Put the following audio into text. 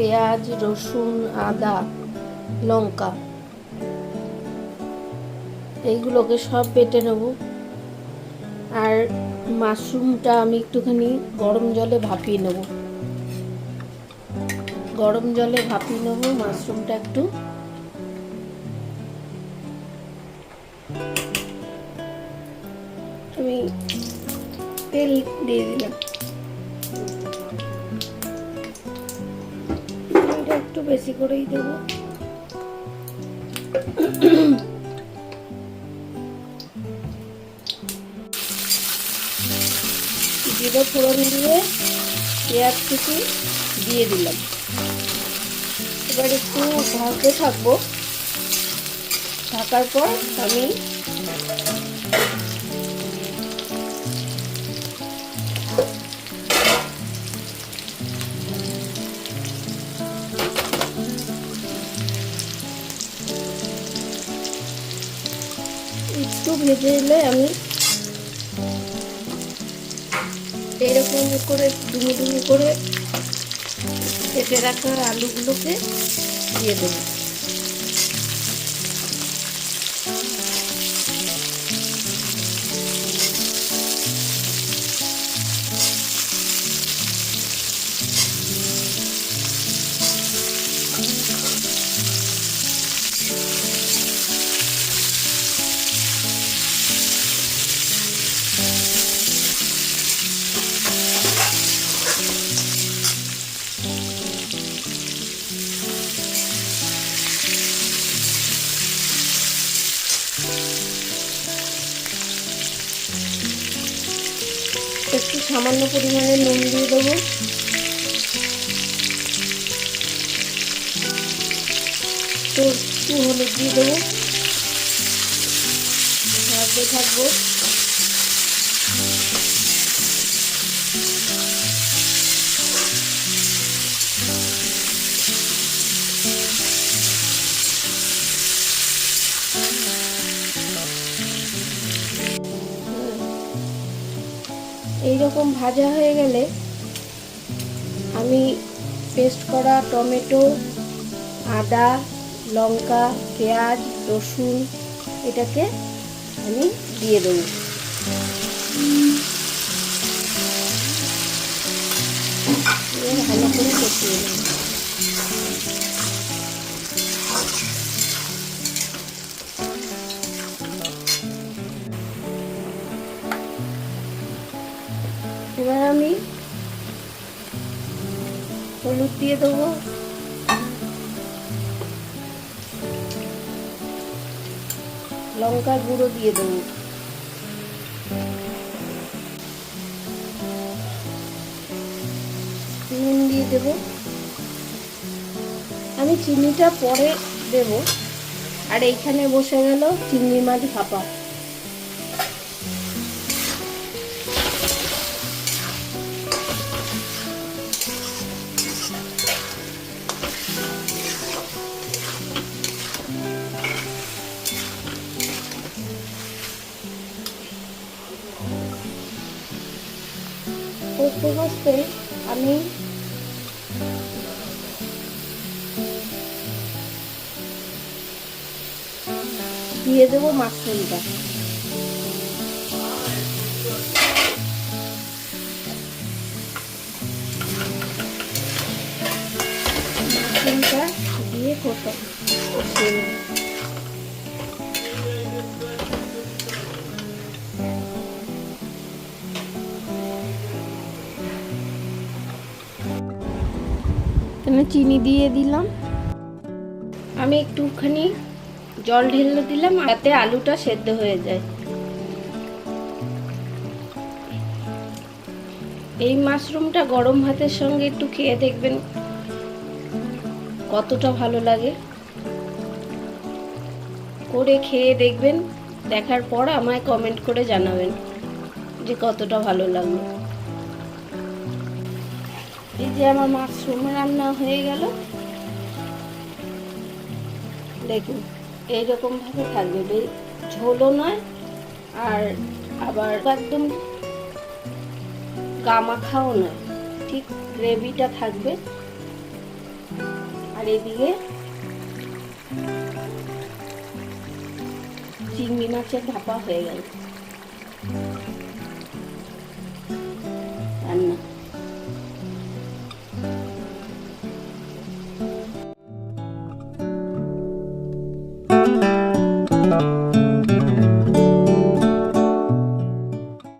পেঁয়াজ, রসুন, আদা, লঙ্কা এইগুলোকে সব বেটে নেব। আর মাশরুমটা আমি একটুখানি গরম জলে ভাপিয়ে নেব। মাশরুমটা একটু। আমি তেল দিয়ে দিলাম, এটা একটু বেশি করেই দেব। জিরে ফোড়ন দিয়ে পেঁয়াজ কুচি দিয়ে দিলাম। এবার একটু ভাজতে থাকবো। ঢাকার পর আমি একটু ভেজে এলে আমি এরকম করে ডুমো ডুমো করে কেটে রাখা আলুগুলোকে দিয়ে দেবো। একটু সামান্য পরিমাণে নুন দিয়ে দেবো। তো একটু হলুদ দিয়ে দেবো। ভাজতে থাকবো। এইরকম ভাজা হয়ে গেলে আমি পেস্ট করা টমেটো, আদা, লঙ্কা, পেঁয়াজ, রসুন এটাকে আমি দিয়ে দেবো। ভালো করে কষিয়ে নেব। এবার আমি হলুদ দিয়ে দেবো, লঙ্কার গুঁড়ো দিয়ে দেবো, নুন দিয়ে দেবো। আমি চিনিটা পরে দেব। আর এইখানে বসে গেল চিংড়ি মাছ ভাপা। কষতে কষতে আমি দিয়ে দেবো মাশরুমটা। মাশরুমটা দিয়ে কষিয়ে নেব। এখানে চিনি দিয়ে দিলাম। আমি একটুখানি জল ঢেলে দিলাম যাতে আলুটা সেদ্ধ হয়ে যায়। এই মাশরুমটা গরম ভাতের সঙ্গে একটু খেয়ে দেখবেন কতটা ভালো লাগে। করে খেয়ে দেখবেন, দেখার পর আমায় কমেন্ট করে জানাবেন যে কতটা ভালো লাগলো। এই যে আমার মাশরুম রান্না হয়ে গেল। দেখুন এইরকম ভাবে থাকবে, ঝোলও নয় আর আবার একদম গামাখাও নয়, ঠিক গ্রেভিটা থাকবে। আর এদিকে চিংড়ি মাছের ভাপা হয়ে গেল রান্না।